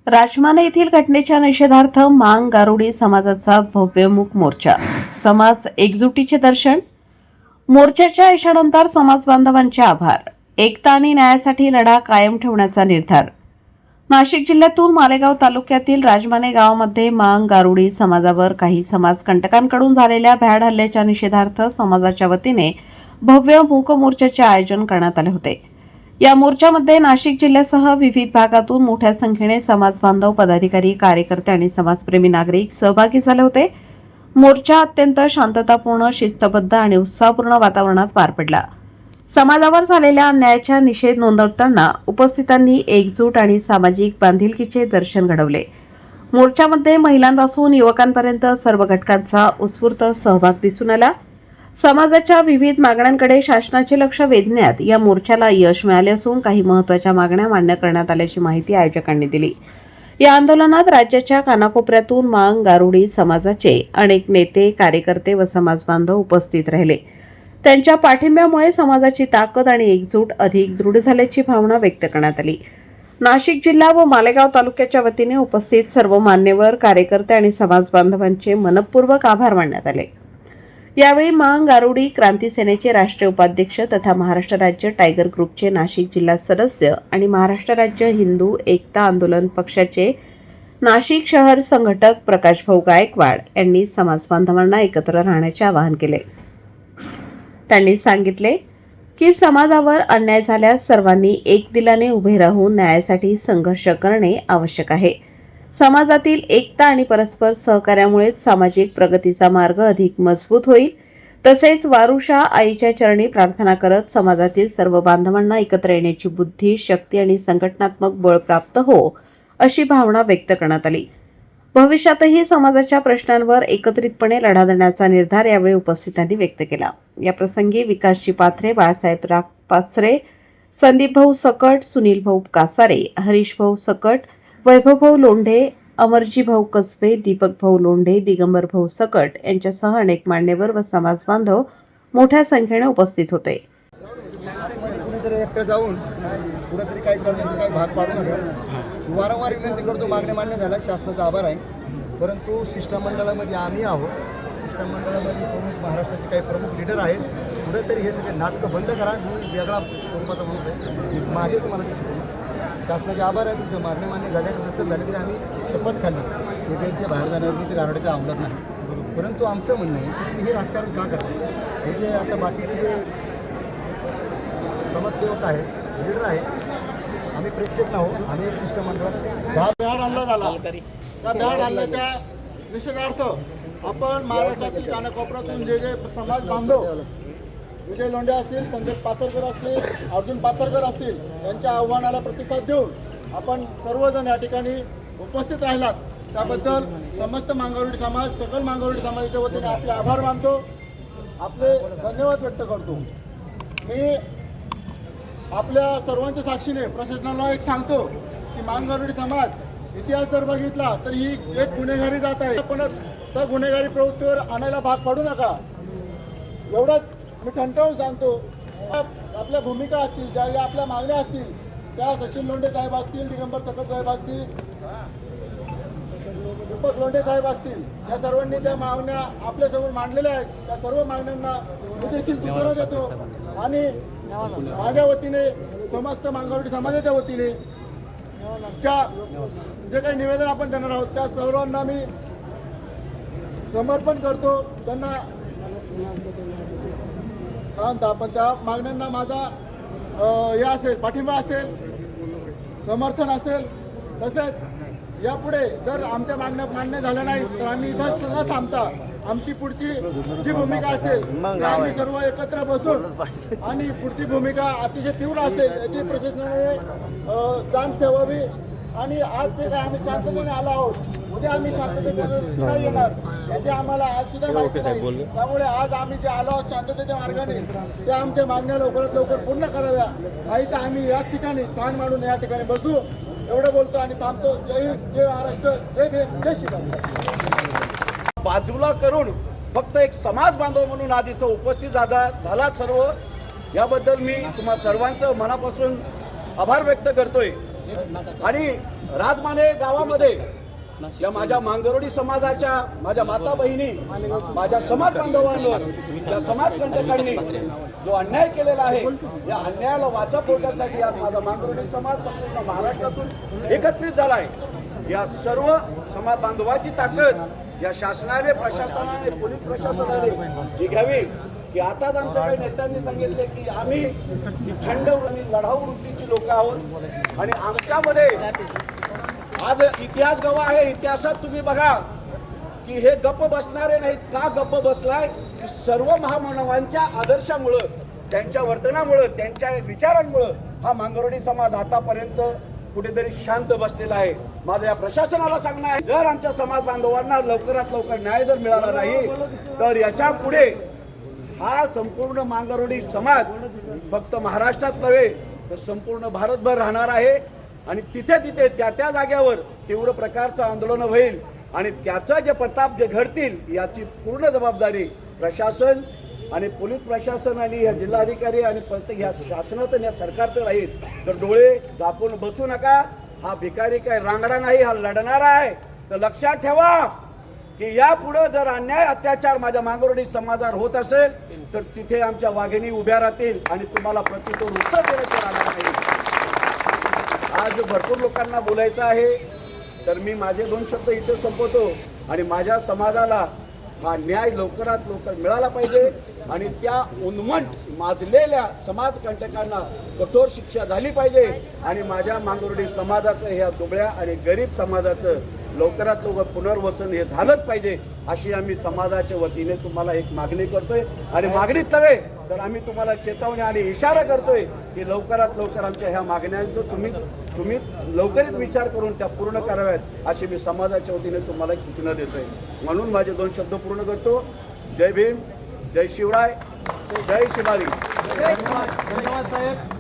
राजमाने येथील घटनेच्या निषेधार्थ मांग गारुडी समाजाचा भव्य मूक मोर्चा, समाज एकजुटीचे दर्शन. मोर्चाच्या यशानंतर समाज बांधवांचे आभार. एकता आणि न्यायासाठी लढा कायम ठेवण्याचा निर्धार. नाशिक जिल्ह्यातून मालेगाव तालुक्यातील राजमाने गावामध्ये मांग गारुडी समाजावर काही समाजकंटकांकडून झालेल्या भ्याड हल्ल्याच्या निषेधार्थ समाजाच्या वतीने भव्य मूक मोर्चाचे आयोजन करण्यात आले होते. या मोर्चामध्ये नाशिक जिल्ह्यासह विविध भागातून मोठ्या संख्येने समाज बांधव, पदाधिकारी, कार्यकर्ते आणि समाजप्रेमी नागरिक सहभागी झाले होते. मोर्चा अत्यंत शांततापूर्ण, शिस्तबद्ध आणि उत्साहपूर्ण वातावरणात पार पडला. समाजावर झालेल्या अन्यायाचा निषेध नोंदवताना उपस्थितांनी एकजूट आणि सामाजिक बांधिलकीचे दर्शन घडवले. मोर्चामध्ये महिलांपासून युवकांपर्यंत सर्व घटकांचा उत्स्फूर्त सहभाग दिसून आला. समाजाच्या विविध मागण्यांकडे शासनाचे लक्ष वेधण्यात या मोर्चाला यश मिळाले असून काही महत्त्वाच्या मागण्या मान्य करण्यात आल्याची माहिती आयोजकांनी दिली. या आंदोलनात राज्याच्या कानाकोपऱ्यातून मांग गारुडी समाजाचे अनेक नेते, कार्यकर्ते व समाज बांधव उपस्थित राहिले. त्यांच्या पाठिंब्यामुळे समाजाची ताकद आणि एकजूट अधिक दृढ झाल्याची भावना व्यक्त करण्यात आली. नाशिक जिल्हा व मालेगाव तालुक्याच्या वतीने उपस्थित सर्व मान्यवर, कार्यकर्ते आणि समाज बांधवांचे मनपूर्वक आभार मानण्यात आले. यावेळी मांग गारुडी क्रांती सेनेचे राष्ट्रीय उपाध्यक्ष तथा महाराष्ट्र राज्य टायगर ग्रुपचे नाशिक जिल्हा सदस्य आणि महाराष्ट्र राज्य हिंदू एकता आंदोलन पक्षाचे नाशिक शहर संघटक प्रकाशभाऊ गायकवाड यांनी समाज बांधवांना एकत्र राहण्याचे आवाहन केले. त्यांनी सांगितले की समाजावर अन्याय झाल्यास सर्वांनी एक दिलाने उभे राहून न्यायासाठी संघर्ष करणे आवश्यक आहे. समाजातील एकता आणि परस्पर सहकार्यामुळे सामाजिक प्रगतीचा मार्ग अधिक मजबूत होईल. तसेच वारुषा आईच्या चरणी प्रार्थना करत समाजातील सर्व बांधवांना एकत्र येण्याची बुद्धी, शक्ती आणि संघटनात्मक बळ प्राप्त हो, अशी भावना व्यक्त करण्यात आली. भविष्यातही समाजाच्या प्रश्नांवर एकत्रितपणे लढा देण्याचा निर्धार यावेळी उपस्थितांनी व्यक्त केला. या प्रसंगी विकासजी पाथरे, बाळासाहेब पासरे, संदीपभाऊ सकट, सुनीलभाऊ कासारे, हरीशभाऊ सकट, वैभवभाऊ लोंढे, अमरजीभाऊ कसबे, दीपकभाऊ लोंढे, दिगंबरभाऊ सकट यांच्यासह अनेक मान्यवर व समाज बांधव मोठ्या संख्येने उपस्थित होते. कुणीतरी एकटं जाऊन कुठेतरी काही करण्याचा काही भाग पाडू नका. वारंवार विनंती करतो, मागण्या मान्य झाल्या, शासनाचा आभार आहे. परंतु शिष्टमंडळामध्ये आम्ही आहोत. शिष्टमंडळामध्ये प्रमुख महाराष्ट्राचे काही प्रमुख लीडर आहेत. कुठेतरी हे सगळे नाटकं बंद करा. मी वेगळा स्वरूपाचा माणूस आहे, मागे तुम्हाला ते शिकवलं. शासनाचे आभार आहे. तुमच्या मागण्या मान्य झाल्या नसेल झाले तरी आम्ही शपथ खाल्ली हे गेटच्या बाहेर जाण्यावर मी ते गारड्याच्या अंमलात नाही. परंतु आमचं म्हणणं आहे की तुम्ही हे राजकारण का करता? हे जे आता बाकीचे जे समाजसेवक आहेत, लीडर आहेत, आम्ही प्रेक्षक नाहो. आम्ही एक सिस्टम मंडळात भ्याड हल्ला झाला. त्या भ्याड हल्ल्याच्या निषेधार्थ आपण महाराष्ट्रातील कानाकोपऱ्यातून जे समाज बांधव, विजय लोंढे असतील, संजय पाथरकर असतील, अर्जुन पाथरकर असतील, यांच्या आव्हानाला प्रतिसाद देऊन आपण सर्वजण या ठिकाणी उपस्थित राहिलात. त्याबद्दल समस्त मांगारुडी समाज, सकल मांगारुडी समाजाच्या वतीने आपले आभार मानतो, आपले धन्यवाद व्यक्त करतो. मी आपल्या सर्वांच्या साक्षीने प्रशासनाला एक सांगतो की मांगारुडी समाज इतिहास जर बघितला तर ही एक गुन्हेगारी जात आहे. पण त्या गुन्हेगारी प्रवृत्तीवर आणायला भाग पाडू नका, एवढंच मी ठणकावून सांगतो. आपल्या भूमिका असतील, ज्या आपल्या मागण्या असतील, त्या सचिन लोंढे साहेब असतील, दिगंबर सकट साहेब असतील, दीपक लोंढे साहेब असतील, या सर्वांनी त्या मागण्या आपल्यासमोर मांडलेल्या आहेत. त्या सर्व मागण्यांना मी देखील दुजोरा देतो आणि माझ्या वतीने, समस्त मांगारुडी समाजाच्या वतीने जे काही निवेदन आपण देणार आहोत त्या सर्वांना मी समर्पण करतो. त्यांना पण त्या मागण्यांना माझा हे असेल, पाठिंबा असेल, समर्थन असेल. तसेच यापुढे जर आमच्या मागण्या मान्य झाल्या नाहीत तर आम्ही इथंच न थांबता आमची पुढची जी भूमिका असेल आम्ही सर्व एकत्र बसून आणि पुढची भूमिका अतिशय तीव्र असेल याची प्रशासनाने जाण ठेवावी. आणि आज जे काय आम्ही शांततेने आलो आहोत, उद्या आम्ही शांततेने नाही येणार याची आम्हाला आज सुद्धा माहिती नाही. त्यामुळे आज आम्ही जे आलो आहोत शांततेच्या मार्गाने, त्या आमच्या मागण्या लवकरात लवकर पूर्ण कराव्या. नाही तर आम्ही या ठिकाणी ठाण मांडून या ठिकाणी बसू. एवढं बोलतो आणि थांबतो. जय हिंद, जय महाराष्ट्र, जय भीम, जय श्रीराम. बाजूला करून फक्त एक समाज बांधव म्हणून आज इथं उपस्थित झाला सर्व, याबद्दल मी तुम्हा सर्वांचं मनापासून आभार व्यक्त करतोय। आणि राजमाने गावामध्ये या माझ्या मांगरोळी समाजाच्या माझ्या माता बहिणी, माझ्या समाज बांधवांवर, या समाजकंटकांनी जो अन्याय केलेला आहे, या अन्यायाला वाचा फोडण्यासाठी आज माझा मांगरोळी समाज संपूर्ण महाराष्ट्रातून एकत्रित झाला आहे। या सर्व समाज बांधवाची ताकद या शासनाने, प्रशासनाने, पोलीस प्रशासनाने जी घ्यावी, की आताच आमच्या काही नेत्यांनी सांगितले की आम्ही थंड आणि लढाऊ वृत्तीची लोक आहोत आणि आमच्यामध्ये आज इतिहास गवाह आहे। इतिहासात तुम्ही बघा की हे गप्प बसणारे नाहीत। का गप्प बसलाय? की सर्व महामानवांच्या आदर्शामुळं, त्यांच्या वर्तनामुळं, त्यांच्या विचारांमुळं हा मांगरोळी समाज आतापर्यंत कुठेतरी शांत बसलेला आहे। माझं या प्रशासनाला सांगणं आहे, जर आमच्या समाज बांधवांना लवकरात लवकर न्याय जर मिळाला नाही तर याच्या पुढे हा संपूर्ण मांगरोळी समाज फक्त महाराष्ट्रात नव्हे तर संपूर्ण भारतभर राहणार आहे आणि तिथे तिथे त्या त्या जाग्यावर तीव्र प्रकारचं आंदोलन होईल आणि त्याचं जे प्रताप जे घडतील याची पूर्ण जबाबदारी प्रशासन आणि पोलीस प्रशासन आणि या जिल्हाधिकारी आणि प्रत्येक या शासनाचं या सरकारचं राहील। तर डोळे झाकून बसू नका। हा भिकारी काय रांगडा नाही, हा लढणारा आहे। तर लक्षात ठेवा की यापुढे जर अन्याय अत्याचार माझ्या मांगरोळी समाजावर होत असेल तर तिथे आमच्या वाघिणी उभ्या राहतील आणि तुम्हाला प्रतितोड उत्तर देण्याचं राहणार नाही। आज भरपूर लोकांना बोलायचं आहे, तर मी माझे 2 शब्द इथे संपवतो आणि माझ्या समाजाला हा न्याय लवकरात लवकर मिळाला पाहिजे आणि त्या उन्मट माजलेल्या समाजकंटकांना कठोर शिक्षा झाली पाहिजे आणि माझ्या मांगरोळी समाजाचं, ह्या दुबळ्या आणि गरीब समाजाचं लवकरात लवकर पुनर्वसन हे झालंच पाहिजे, अशी आम्ही समाजाच्या वतीने तुम्हाला एक मागणी करतोय। आणि मागणीत नव्हे तर आम्ही तुम्हाला चेतावणी आणि इशारा करतोय की लवकरात लवकर आमच्या ह्या मागण्यांचं तुम्ही लवकरीत विचार करून त्या पूर्ण कराव्यात, अशी मी समाजाच्या वतीने तुम्हाला एक सूचना देतोय। म्हणून माझे 2 शब्द पूर्ण करतो। जय भीम, जय शिवराय, जय शिवाजी। धन्यवाद साहेब।